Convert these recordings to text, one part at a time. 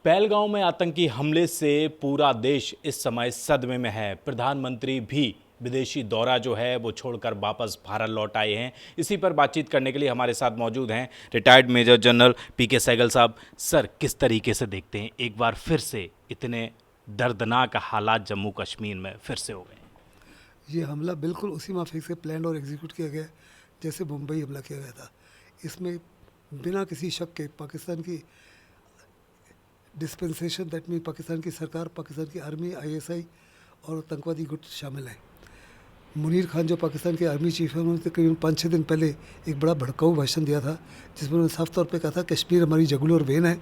पहलगांव में आतंकी हमले से पूरा देश इस समय सदमे में है। प्रधानमंत्री भी विदेशी दौरा जो है वो छोड़कर वापस भारत लौट आए हैं। इसी पर बातचीत करने के लिए हमारे साथ मौजूद हैं रिटायर्ड मेजर जनरल पीके सहगल साहब। सर, किस तरीके से देखते हैं एक बार फिर से इतने दर्दनाक हालात जम्मू कश्मीर में फिर से हो गए? ये हमला बिल्कुल उसी माफिक से प्लान और एग्जीक्यूट किया गया जैसे मुंबई हमला किया गया था। इसमें बिना किसी शक के पाकिस्तान की डिस्पेंसेशन, दैट मीन पाकिस्तान की सरकार, पाकिस्तान की आर्मी, आईएसआई और आतंकवादी गुट शामिल हैं। मुनीर खान जो पाकिस्तान के आर्मी चीफ हैं, उन्होंने तकरीबन 5-6 दिन पहले एक बड़ा भड़काऊ भाषण दिया था जिसमें उन्होंने साफ तौर पे कहा था कश्मीर हमारी जगुल और वेन है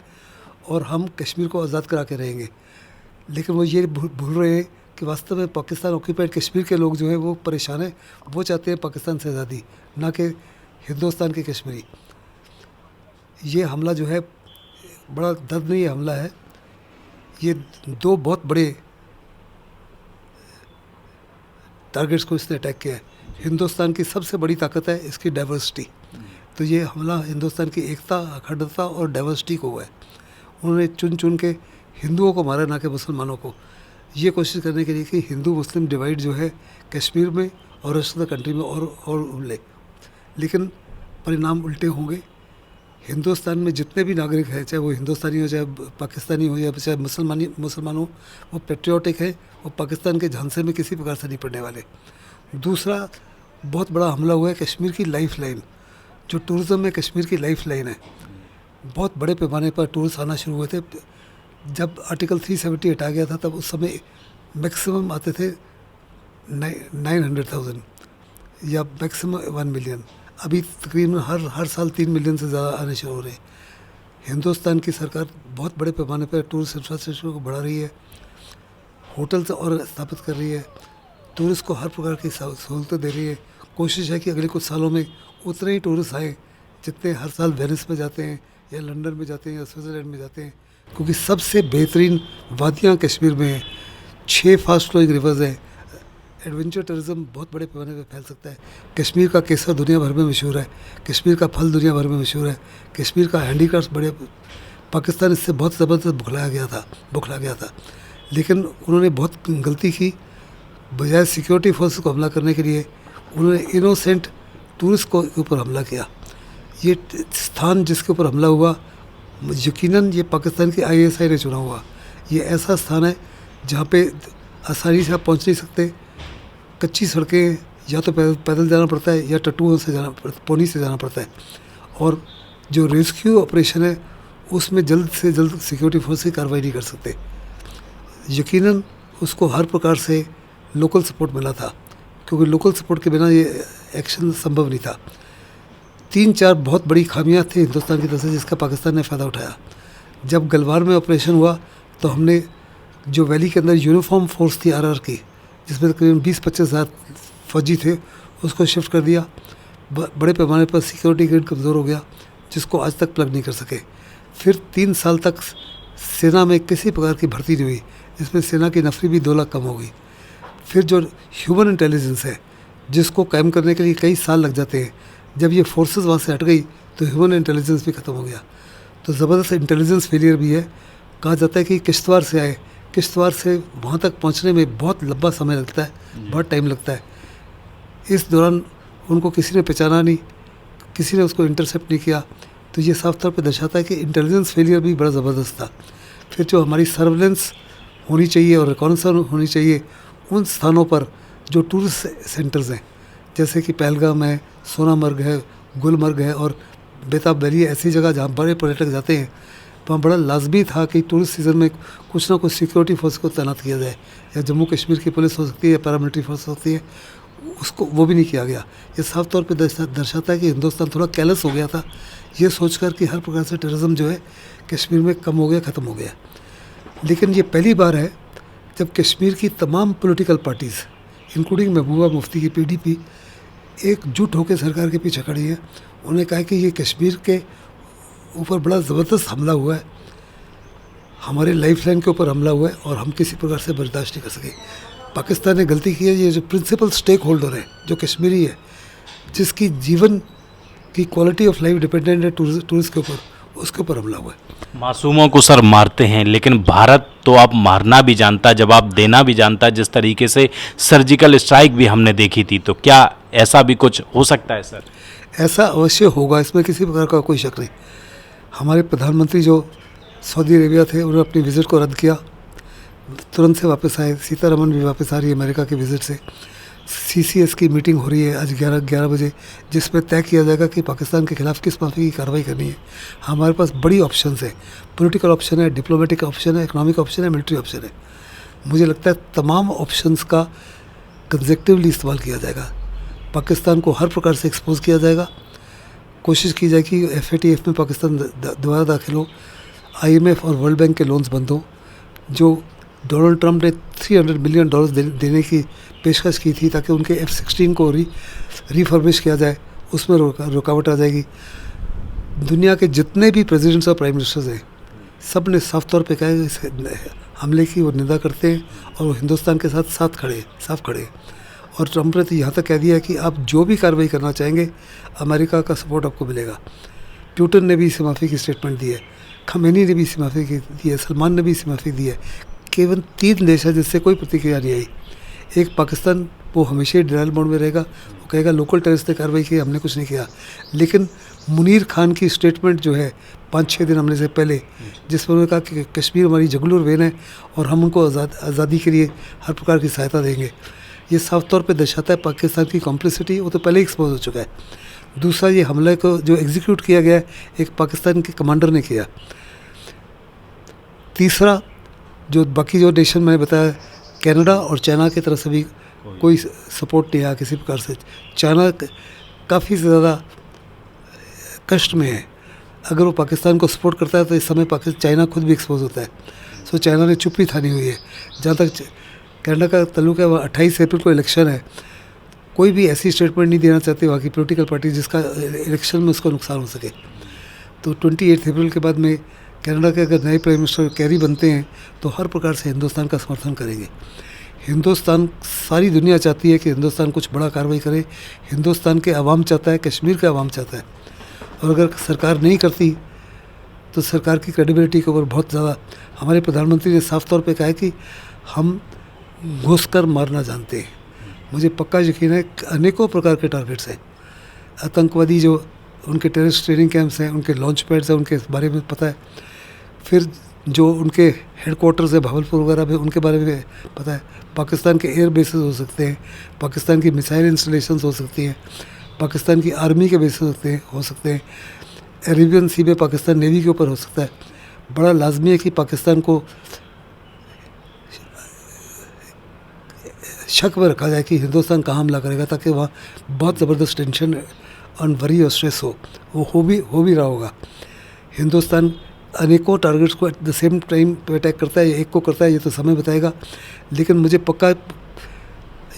और हम कश्मीर को आज़ाद करा के रहेंगे। लेकिन वो ये भूल रहे हैं कि वास्तव में पाकिस्तान ऑक्यूपाइड कश्मीर के लोग जो हैं वो परेशान हैं। वो चाहते हैं पाकिस्तान से आज़ादी, ना कि हिंदुस्तान के कश्मीरी। ये हमला जो है बड़ा दर्दनीय हमला है। ये दो बहुत बड़े टारगेट्स को इसने अटैक किया है। हिंदुस्तान की सबसे बड़ी ताकत है इसकी डाइवर्सिटी। तो ये हमला हिंदुस्तान की एकता, अखंडता और डाइवर्सिटी को हुआ है। उन्होंने चुन चुन के हिंदुओं को मारा, ना कि मुसलमानों को। ये कोशिश करने के लिए कि हिंदू मुस्लिम डिवाइड जो है कश्मीर में और रेस्ट ऑफ द कंट्री में और उबले। लेकिन परिणाम उल्टे होंगे। हिंदुस्तान में जितने भी नागरिक हैं, चाहे वो हिंदुस्तानी हो, चाहे पाकिस्तानी हो, या चाहे मुसलमान हो, वो पेट्रियोटिक है। वो पाकिस्तान के झांसे में किसी प्रकार से नहीं पड़ने वाले। दूसरा बहुत बड़ा हमला हुआ है कश्मीर की लाइफ लाइन, जो टूरिज़्म में कश्मीर की लाइफ लाइन है। बहुत बड़े पैमाने पर टूरिस्ट आना शुरू हुए थे। जब आर्टिकल 370 हटाया गया था तब उस समय मैक्सिमम आते थे 900,000 या मैक्सिमम 1 मिलियन। अभी तकरीबन हर साल 3 मिलियन से ज़्यादा आने शुरू हो रहे हैं। हिंदुस्तान की सरकार बहुत बड़े पैमाने पर टूरिस्ट इंफ्रास्ट्रक्चर को बढ़ा रही है, होटल्स और स्थापित कर रही है, टूरिस्ट को हर प्रकार की सहूलतें दे रही है। कोशिश है कि अगले कुछ सालों में उतने ही टूरिस्ट आए जितने हर साल वेनिस में जाते हैं या लंदन में जाते हैं या स्विट्ज़रलैंड में जाते हैं। क्योंकि सबसे बेहतरीन वादियाँ कश्मीर में हैं, 6 फास्ट फ्लोइंग रिवर्स हैं। एडवेंचर टूरिज़्म बहुत बड़े पैमाने पर फैल सकता है। कश्मीर का केसर दुनिया भर में मशहूर है, कश्मीर का फल दुनिया भर में मशहूर है, कश्मीर का हैंडीक्राफ्ट बड़े। पाकिस्तान इससे बहुत ज़बरदस्त बुखला गया था। लेकिन उन्होंने बहुत गलती की। बजाय सिक्योरिटी फोर्स को हमला करने के लिए उन्होंने इनोसेंट टूरिस्ट को ऊपर हमला किया। ये स्थान जिसके ऊपर हमला हुआ, यकीनन ये पाकिस्तान की आईएसआई ने चुना हुआ। ये ऐसा स्थान है जहाँ पे आसानी से आप पहुँच नहीं सकते। कच्ची सड़कें, या तो पैदल जाना पड़ता है या टट्टुओं से पोनी से जाना पड़ता है। और जो रेस्क्यू ऑपरेशन है उसमें जल्द से जल्द सिक्योरिटी फोर्स की कार्रवाई नहीं कर सकते। यकीनन उसको हर प्रकार से लोकल सपोर्ट मिला था, क्योंकि लोकल सपोर्ट के बिना ये एक्शन संभव नहीं था। 3-4 बहुत बड़ी खामियां थी हिंदुस्तान की तरफ से जिसका पाकिस्तान ने फ़ायदा उठाया। जब गलवार में ऑपरेशन हुआ तो हमने जो वैली के अंदर यूनिफॉर्म फोर्स थी आरआर की, जिसमें तकरीबन 20-25 हज़ार फौजी थे, उसको शिफ्ट कर दिया। बड़े पैमाने पर सिक्योरिटी ग्रिड कमज़ोर हो गया, जिसको आज तक प्लग नहीं कर सके। फिर 3 साल तक सेना में किसी प्रकार की भर्ती नहीं हुई, जिसमें सेना की नफरी भी 2 लाख कम हो गई। फिर जो ह्यूमन इंटेलिजेंस है, जिसको कायम करने के लिए कई साल लग जाते हैं, जब ये फोर्सेस वहाँ से हट गई तो ह्यूमन इंटेलिजेंस भी ख़त्म हो गया। तो ज़बरदस्त इंटेलिजेंस फेलियर भी है। कहा जाता है कि किश्तवाड़ से आए, किश्तवाड़ से वहाँ तक पहुँचने में बहुत लंबा समय लगता है, बहुत टाइम लगता है। इस दौरान उनको किसी ने पहचाना नहीं, किसी ने उसको इंटरसेप्ट नहीं किया। तो ये साफ तौर पे दर्शाता है कि इंटेलिजेंस फेलियर भी बड़ा ज़बरदस्त था। फिर जो हमारी सर्वेलेंस होनी चाहिए और रिकॉनेसेंस होनी चाहिए उन स्थानों पर जो टूरिस्ट सेंटर्स हैं, जैसे कि पहलगाम है, सोनामर्ग है, गुलमर्ग है और बेताब वैली है, ऐसी जगह जहाँ बड़े पर्यटक जाते हैं, वहाँ बड़ा लाजमी था कि टूरिस्ट सीज़न में कुछ ना कुछ सिक्योरिटी फोर्स को तैनात किया जाए। या जम्मू कश्मीर की पुलिस हो सकती है या पैरामिलिट्री फोर्स होती है, उसको वो भी नहीं किया गया। ये साफ तौर पे दर्शाता है कि हिंदुस्तान थोड़ा कैलस हो गया था, ये सोचकर कि हर प्रकार से टेररिज्म जो है कश्मीर में कम हो गया, ख़त्म हो गया। लेकिन ये पहली बार है जब कश्मीर की तमाम political parties, including Mehbooba Mufti की पीडीपी, एकजुट होकर सरकार के पीछे खड़ी है। उन्होंने कहा कि ये कश्मीर के ऊपर बड़ा ज़बरदस्त हमला हुआ है, हमारे लाइफ लाइन के ऊपर हमला हुआ है और हम किसी प्रकार से बर्दाश्त नहीं कर सके। पाकिस्तान ने गलती की है। ये जो प्रिंसिपल स्टेक होल्डर है, जो कश्मीरी है, जिसकी जीवन की क्वालिटी ऑफ लाइफ डिपेंडेंट है टूरिस्ट के ऊपर, उसके ऊपर हमला हुआ है। मासूमों को सर मारते हैं, लेकिन भारत तो आप मारना भी जानता, जवाब देना भी जानता। जिस तरीके से सर्जिकल स्ट्राइक भी हमने देखी थी, तो क्या ऐसा भी कुछ हो सकता है सर? ऐसा अवश्य होगा, इसमें किसी प्रकार का कोई शक नहीं। हमारे प्रधानमंत्री जो सऊदी अरेबिया थे, उन्होंने अपनी विज़िट को रद्द किया, तुरंत से वापस आए। सीतारमन भी वापस आ रही है अमेरिका की विज़िट से। CCS की मीटिंग हो रही है आज 11 बजे, जिसमें तय किया जाएगा कि पाकिस्तान के खिलाफ किस माफी की कार्रवाई करनी है। हमारे पास बड़ी ऑप्शंस है, पॉलिटिकल ऑप्शन है, डिप्लोमेटिक ऑप्शन है, इकोनॉमिक ऑप्शन है, मिलिट्री ऑप्शन है। मुझे लगता है तमाम ऑप्शंस का कंसेक्टिवली इस्तेमाल किया जाएगा। पाकिस्तान को हर प्रकार से एक्सपोज किया जाएगा, कोशिश की जाएगी FATF में पाकिस्तान दोबारा दाखिल हो, IMF और वर्ल्ड बैंक के लोन्स बंद हों। जो डोनाल्ड ट्रंप ने $300 बिलियन देने की पेशकश की थी ताकि उनके F-16 को रिफर्बिश किया जाए, उसमें रुकावट आ जाएगी। दुनिया के जितने भी प्रेसिडेंट्स और प्राइम मिनिस्टर्स हैं, सब ने साफ तौर पे कहा है इस हमले की वो निंदा करते हैं और वो हिंदुस्तान के साथ साफ खड़े हैं। और ट्रंप ने तो यहाँ तक कह दिया है कि आप जो भी कार्रवाई करना चाहेंगे, अमेरिका का सपोर्ट आपको मिलेगा। पुतिन ने भी इसे माफ़ी की स्टेटमेंट दी है, खमेनी ने भी इसे माफ़ी दी है, सलमान ने भी इसे माफ़ी दी है। केवल 3 देश है जिससे कोई प्रतिक्रिया नहीं आई। एक पाकिस्तान, वो हमेशा ही डिनाइल मोड में रहेगा, वो कहेगा लोकल टेररिस्ट ने कार्रवाई की, हमने कुछ नहीं किया। लेकिन मुनीर खान की स्टेटमेंट जो है 5-6 दिन हमले से पहले, जिसमें उन्होंने कहा कि कश्मीर हमारी जुगलूर वेन है और हम उनको आज़ादी के लिए हर प्रकार की सहायता देंगे, ये साफ तौर पे दर्शाता है पाकिस्तान की कॉम्प्लिसिटी। वो तो पहले ही एक्सपोज हो चुका है। दूसरा, ये हमले को जो एग्जीक्यूट किया गया है, एक पाकिस्तान के कमांडर ने किया। तीसरा, जो बाकी जो नेशन मैंने बताया, कनाडा और चाइना की तरफ से भी कोई सपोर्ट नहीं आया किसी प्रकार से। चाइना काफ़ी ज़्यादा कष्ट में है। अगर वो पाकिस्तान को सपोर्ट करता है तो इस समय चाइना खुद भी एक्सपोज होता है। सो चाइना ने चुप्पी थानी हुई है। जहाँ तक कनाडा का ताल्लुक है, वह 28 अप्रैल को इलेक्शन है। कोई भी ऐसी स्टेटमेंट नहीं देना चाहती वहाँ की पॉलिटिकल पार्टी जिसका इलेक्शन में उसको नुकसान हो सके। तो 28 अप्रैल के बाद में कनाडा के अगर नए प्राइम मिनिस्टर कैरी बनते हैं तो हर प्रकार से हिंदुस्तान का समर्थन करेंगे। हिंदुस्तान, सारी दुनिया चाहती है कि हिंदुस्तान कुछ बड़ा कार्रवाई करे। हिंदुस्तान के अवाम चाहता है, कश्मीर का अवाम चाहता है। और अगर सरकार नहीं करती तो सरकार की क्रेडिबिलिटी के ऊपर बहुत ज़्यादा। हमारे प्रधानमंत्री ने साफ तौर पे कहा है कि हम घुस कर मारना जानते हैं। मुझे पक्का यकीन है अनेकों प्रकार के टारगेट्स हैं। आतंकवादी जो उनके टेररिस्ट ट्रेनिंग कैंप्स हैं, उनके लॉन्च पैड्स हैं, उनके बारे में पता है। फिर जो उनके हेडक्वार्टर्स है भावलपुर वगैरह में, उनके बारे में पता है। पाकिस्तान के एयर बेसेस हो सकते हैं, पाकिस्तान की मिसाइल इंस्टॉलेशंस हो सकती हैं, पाकिस्तान की आर्मी के बेसेस हो सकते हैं, अरेबियन सी में पाकिस्तान नेवी के ऊपर हो सकता है। बड़ा लाजमी है कि पाकिस्तान को शक में रखा जाए कि हिंदुस्तान कहाँ हमला करेगा, ताकि वहाँ बहुत ज़बरदस्त टेंशन और वरी और स्ट्रेस हो। वो हो भी रहा होगा। हिंदुस्तान अनेकों टारगेट्स को एट द सेम टाइम पे अटैक करता है, एक को करता है, ये तो समय बताएगा। लेकिन मुझे पक्का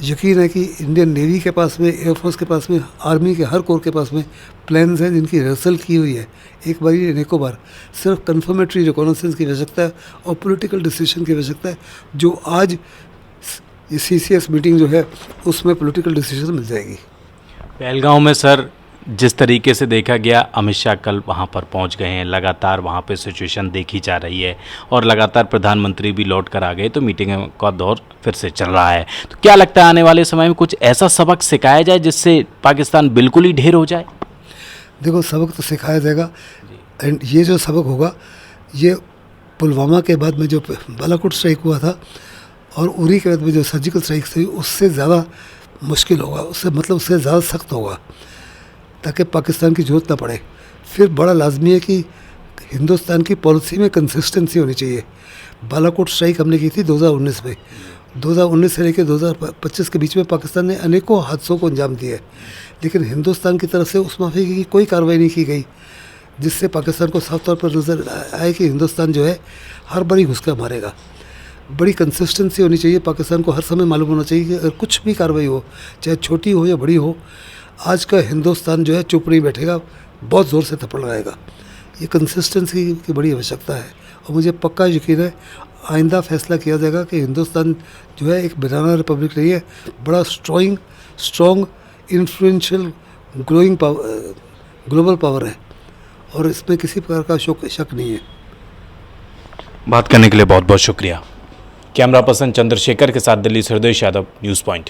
यकीन है कि इंडियन नेवी के पास में, एयरफोर्स के पास में, आर्मी के हर कोर के पास में प्लान्स हैं जिनकी रिहर्सल की हुई है, एक बार ही अनेकों बार। सिर्फ कन्फर्मेटरी रिकॉनेसेंस की आवश्यकता है और पॉलिटिकल डिसीजन की आवश्यकता है, जो आज CCS मीटिंग जो है उसमें पॉलिटिकल डिसीजन मिल जाएगी। पहलगांव में सर जिस तरीके से देखा गया, अमित शाह कल वहां पर पहुंच गए हैं। लगातार वहां पे सिचुएशन देखी जा रही है और लगातार प्रधानमंत्री भी लौट कर आ गए, तो मीटिंग का दौर फिर से चल रहा है। तो क्या लगता है आने वाले समय में कुछ ऐसा सबक सिखाया जाए जिससे पाकिस्तान बिल्कुल ही ढेर हो जाए? देखो, सबक तो सिखाया जाएगा। एंड ये जो सबक होगा, ये पुलवामा के बाद में जो बालाकोट स्ट्राइक हुआ था और उरी के बाद में जो सर्जिकल स्ट्राइक हुई, उससे ज़्यादा मुश्किल होगा, उससे ज़्यादा सख्त होगा, ताकि पाकिस्तान की जरूरत ना पड़े। फिर बड़ा लाजमी है कि हिंदुस्तान की पॉलिसी में कंसिस्टेंसी होनी चाहिए। बालाकोट स्ट्राइक हमने की थी 2019 में। 2019 से लेकर 2025 के बीच में पाकिस्तान ने अनेकों हादसों को अंजाम दिया है, लेकिन हिंदुस्तान की तरफ से उस माफी की कोई कार्रवाई नहीं की गई, जिससे पाकिस्तान को साफ तौर पर नज़र आए कि हिंदुस्तान जो है हर बारी घुसकर मारेगा। बड़ी कंसिस्टेंसी होनी चाहिए। पाकिस्तान को हर समय मालूम होना चाहिए कि अगर कुछ भी कार्रवाई हो, चाहे छोटी हो या बड़ी हो, आज का हिंदुस्तान जो है चुप नहीं बैठेगा, बहुत ज़ोर से थप्पड़ लगाएगा। ये कंसिस्टेंसी की बड़ी आवश्यकता है और मुझे पक्का यकीन है आइंदा फैसला किया जाएगा कि हिंदुस्तान जो है एक बनाना रिपब्लिक नहीं है, बड़ा strong influential growing global power है और इसमें किसी प्रकार का शक नहीं है। बात करने के लिए बहुत बहुत शुक्रिया। कैमरा पर्सन चंद्रशेखर के साथ दिल्ली से हृदय यादव, न्यूज़ पॉइंट।